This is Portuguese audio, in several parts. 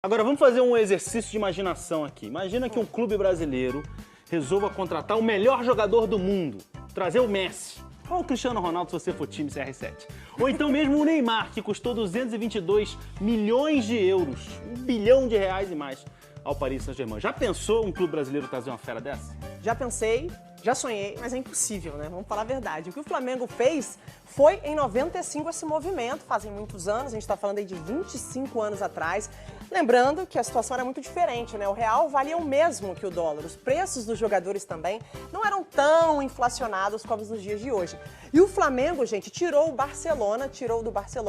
Agora vamos fazer um exercício de imaginação aqui. Imagina que um clube brasileiro resolva contratar o melhor jogador do mundo, trazer o Messi, ou o Cristiano Ronaldo se você for time CR7. Ou então mesmo o Neymar, que custou 222 milhões de euros, R$1 bilhão e mais, ao Paris Saint-Germain. Já pensou um clube brasileiro trazer uma fera dessa? Já pensei, já sonhei, mas é impossível, né? Vamos falar a verdade. O que o Flamengo fez foi em 95 esse movimento, fazem muitos anos, a gente está falando aí de 25 anos atrás. Lembrando que a situação era muito diferente, né? O real valia o mesmo que o dólar. Os preços dos jogadores também não eram tão inflacionados como nos dias de hoje. E o Flamengo, gente, tirou do Barcelona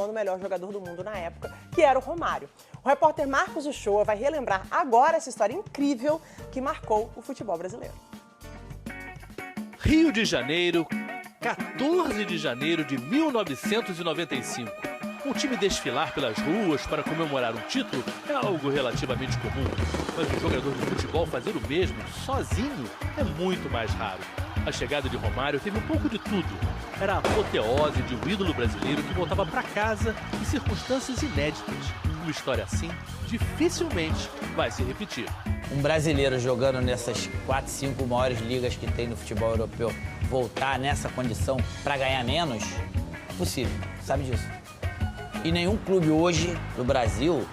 o melhor jogador do mundo na época, que era o Romário. O repórter Marcos Uchoa vai relembrar agora essa história incrível que marcou o futebol brasileiro. Rio de Janeiro, 14 de janeiro de 1995. Um time desfilar pelas ruas para comemorar um título é algo relativamente comum, mas um jogador de futebol fazer o mesmo sozinho é muito mais raro. A chegada de Romário teve um pouco de tudo. Era a apoteose de um ídolo brasileiro que voltava para casa em circunstâncias inéditas. Uma história assim dificilmente vai se repetir. Um brasileiro jogando nessas 4, 5 maiores ligas que tem no futebol europeu, voltar nessa condição para ganhar menos, possível, sabe disso. E nenhum clube hoje do Brasil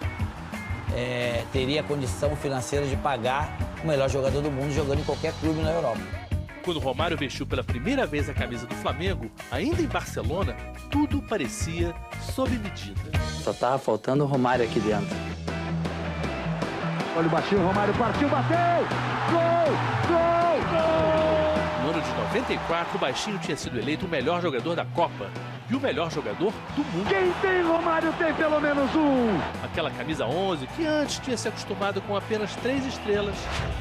teria condição financeira de pagar o melhor jogador do mundo jogando em qualquer clube na Europa. Quando Romário vestiu pela primeira vez a camisa do Flamengo, ainda em Barcelona, tudo parecia sob medida. Só tava faltando o Romário aqui dentro. Olha o baixinho, Romário partiu, bateu! Gol! Gol! Gol! No ano de 94, o Baixinho tinha sido eleito o melhor jogador da Copa e o melhor jogador do mundo. Quem tem Romário tem pelo menos um! Aquela camisa 11, que antes tinha se acostumado com apenas 3 estrelas,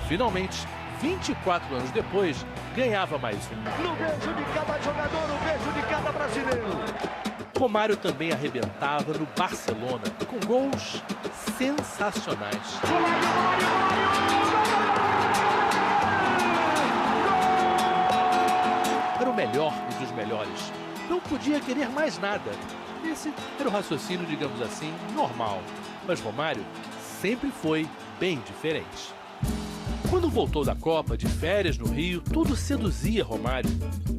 finalmente, 24 anos depois, ganhava mais um. No beijo de cada jogador, no beijo de cada brasileiro. Romário também arrebentava no Barcelona, com gols sensacionais. Era o melhor entre os melhores. Não podia querer mais nada. Esse era o raciocínio, digamos assim, normal. Mas Romário sempre foi bem diferente. Quando voltou da Copa, de férias no Rio, tudo seduzia Romário.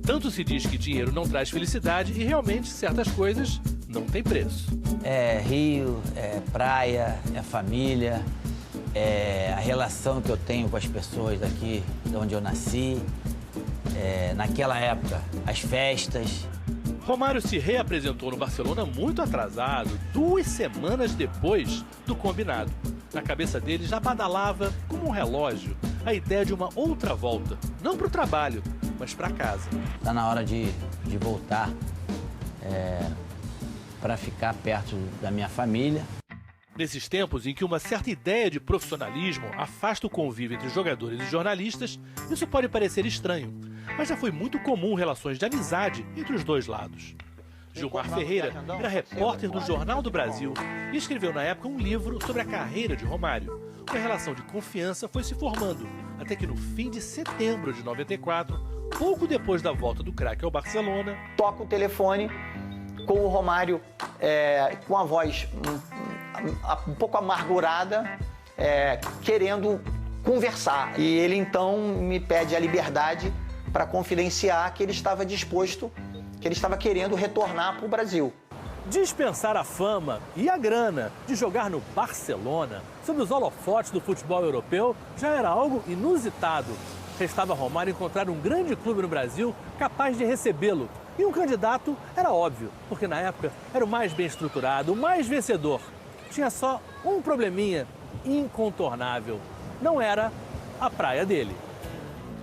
Tanto se diz que dinheiro não traz felicidade e realmente certas coisas não têm preço. É Rio, é praia, é família, é a relação que eu tenho com as pessoas daqui de onde eu nasci. Naquela época, as festas. Romário se reapresentou no Barcelona muito atrasado, 2 semanas depois do combinado. Na cabeça dele já badalava, como um relógio, a ideia de uma outra volta. Não para o trabalho, mas para casa. Tá na hora de voltar para ficar perto da minha família. Nesses tempos em que uma certa ideia de profissionalismo afasta o convívio entre jogadores e jornalistas, isso pode parecer estranho, mas já foi muito comum relações de amizade entre os dois lados. Gilmar Ferreira era repórter do Jornal do Brasil e escreveu na época um livro sobre a carreira de Romário. Uma relação de confiança foi se formando, até que no fim de setembro de 94, pouco depois da volta do craque ao Barcelona... Toca o telefone com o Romário com a voz um pouco amargurada, querendo conversar. E ele então me pede a liberdade para confidenciar que ele estava disposto, que ele estava querendo retornar para o Brasil. Dispensar a fama e a grana de jogar no Barcelona, sob os holofotes do futebol europeu, já era algo inusitado. Restava Romário encontrar um grande clube no Brasil capaz de recebê-lo. E um candidato era óbvio, porque na época era o mais bem estruturado, o mais vencedor. Tinha só um probleminha incontornável. Não era a praia dele.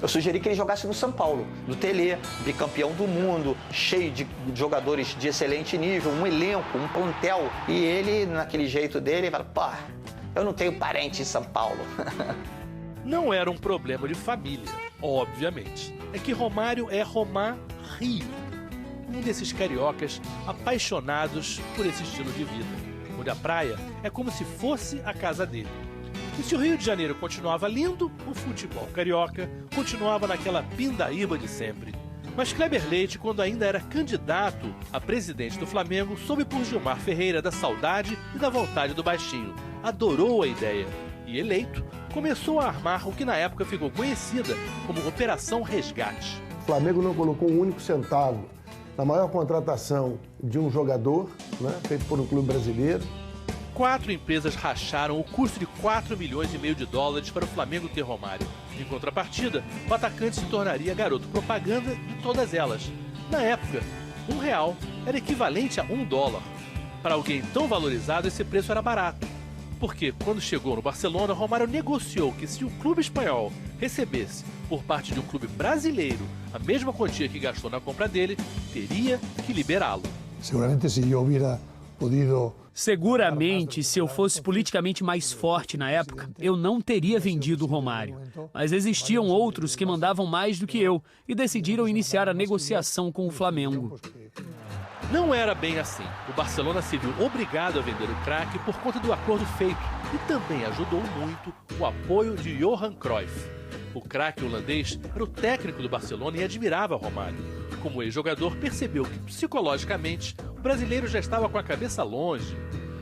Eu sugeri que ele jogasse no São Paulo, no Telê, bicampeão do mundo, cheio de jogadores de excelente nível, um elenco, um plantel. E ele, naquele jeito dele, fala, pô, eu não tenho parente em São Paulo. Não era um problema de família, obviamente. É que Romário é Romário, um desses cariocas apaixonados por esse estilo de vida, onde a praia é como se fosse a casa dele. E se o Rio de Janeiro continuava lindo, o futebol carioca continuava naquela pindaíba de sempre. Mas Kleber Leite, quando ainda era candidato a presidente do Flamengo, soube por Gilmar Ferreira da saudade e da vontade do Baixinho. adorou a ideia e, eleito, começou a armar o que na época ficou conhecida como Operação Resgate. O Flamengo não colocou um único centavo na maior contratação de um jogador, né, feito por um clube brasileiro. 4 empresas racharam o custo de 4,5 milhões de dólares para o Flamengo ter Romário. Em contrapartida, o atacante se tornaria garoto propaganda de todas elas. Na época, R$1 era equivalente a $1. Para alguém tão valorizado, esse preço era barato. Porque, quando chegou no Barcelona, Romário negociou que se o clube espanhol recebesse, por parte de um clube brasileiro, a mesma quantia que gastou na compra dele, teria que liberá-lo. Seguramente, se eu hubiera podido... Seguramente, se eu fosse politicamente mais forte na época, eu não teria vendido o Romário. Mas existiam outros que mandavam mais do que eu e decidiram iniciar a negociação com o Flamengo. Não era bem assim. O Barcelona se viu obrigado a vender o craque por conta do acordo feito e também ajudou muito o apoio de Johan Cruyff. O craque holandês era o técnico do Barcelona e admirava Romário. Como ex-jogador, percebeu que, psicologicamente, o brasileiro já estava com a cabeça longe.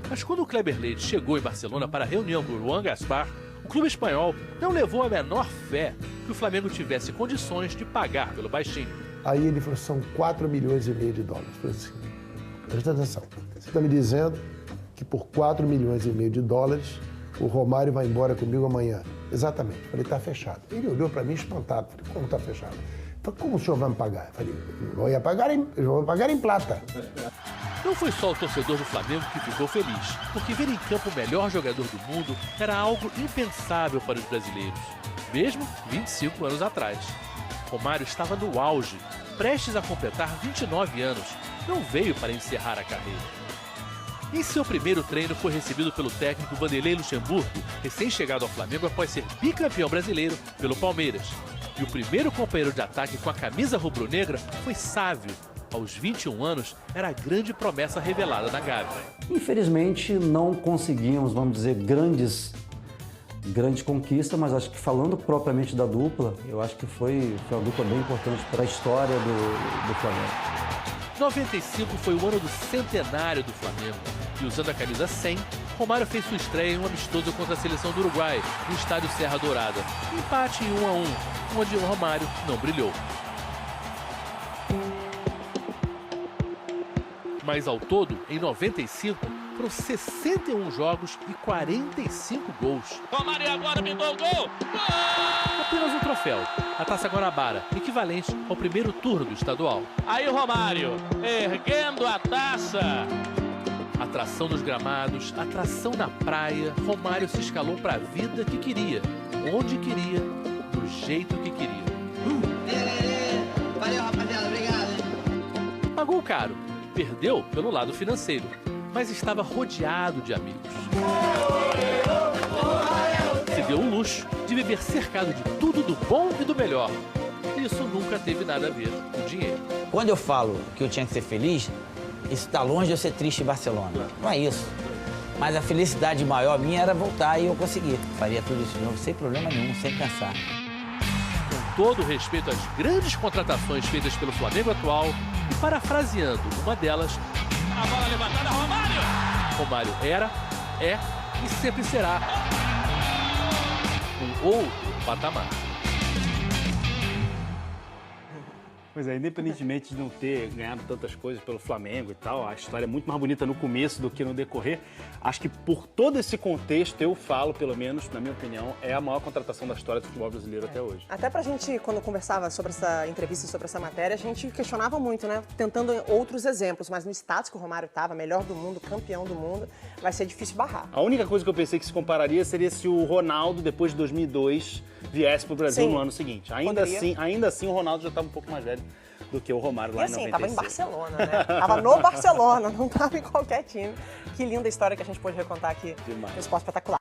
Mas quando o Kleber Leite chegou em Barcelona para a reunião com o Juan Gaspar, o clube espanhol não levou a menor fé que o Flamengo tivesse condições de pagar pelo baixinho. Aí ele falou, são 4,5 milhões de dólares. Eu falei assim, presta atenção, você está me dizendo que por 4,5 milhões de dólares o Romário vai embora comigo amanhã? Exatamente. Eu falei, está fechado. Ele olhou para mim espantado. Eu falei, como está fechado? Falei, como o senhor vai me pagar? Eu falei, eu vou pagar em plata. Não foi só o torcedor do Flamengo que ficou feliz, porque ver em campo o melhor jogador do mundo era algo impensável para os brasileiros, mesmo 25 anos atrás. Romário estava no auge, prestes a completar 29 anos, não veio para encerrar a carreira. Em seu primeiro treino foi recebido pelo técnico Vanderlei Luxemburgo, recém-chegado ao Flamengo após ser bicampeão brasileiro pelo Palmeiras. E o primeiro companheiro de ataque com a camisa rubro-negra foi Sávio. Aos 21 anos, era a grande promessa revelada na Gávea. Infelizmente, não conseguimos, vamos dizer, grandes conquistas, mas acho que falando propriamente da dupla, eu acho que foi uma dupla bem importante para a história do Flamengo. 95 foi o ano do centenário do Flamengo. E usando a camisa 100, Romário fez sua estreia em um amistoso contra a seleção do Uruguai, no estádio Serra Dourada. Empate em 1-1, onde o Romário não brilhou. Mas ao todo, em 95, foram 61 jogos e 45 gols. Romário agora pintou o gol! Apenas um troféu, a Taça Guanabara, equivalente ao primeiro turno do estadual. Aí o Romário, erguendo a taça. Atração nos gramados, atração na praia, Romário se escalou para a vida que queria, onde queria, do jeito que queria. Valeu, rapaziada, obrigado. Pagou caro, perdeu pelo lado financeiro, mas estava rodeado de amigos. Se deu o luxo de viver cercado de tudo do bom e do melhor. Isso nunca teve nada a ver com dinheiro. Quando eu falo que eu tinha que ser feliz, isso está longe de eu ser triste em Barcelona. Não é isso. Mas a felicidade maior minha era voltar e eu consegui. Faria tudo isso de novo sem problema nenhum, sem cansar. Com todo o respeito às grandes contratações feitas pelo Flamengo atual, e parafraseando uma delas, A bola levantada, Romário! Romário era, é e sempre será um outro patamar. Pois é, independentemente de não ter ganhado tantas coisas pelo Flamengo e tal, a história é muito mais bonita no começo do que no decorrer. Acho que por todo esse contexto, eu falo, pelo menos, na minha opinião, é a maior contratação da história do futebol brasileiro até hoje. Até pra gente, quando conversava sobre essa entrevista, sobre essa matéria, a gente questionava muito, né? Tentando outros exemplos, mas no status que o Romário estava, melhor do mundo, campeão do mundo, vai ser difícil barrar. A única coisa que eu pensei que se compararia seria se o Ronaldo, depois de 2002, viesse pro Brasil no ano seguinte. Ainda assim, o Ronaldo já estava um pouco mais velho do que o Romário lá em 96. Tava em Barcelona, né? Tava no Barcelona, não tava em qualquer time. Que linda história que a gente pôde recontar aqui no Esporte Espetacular.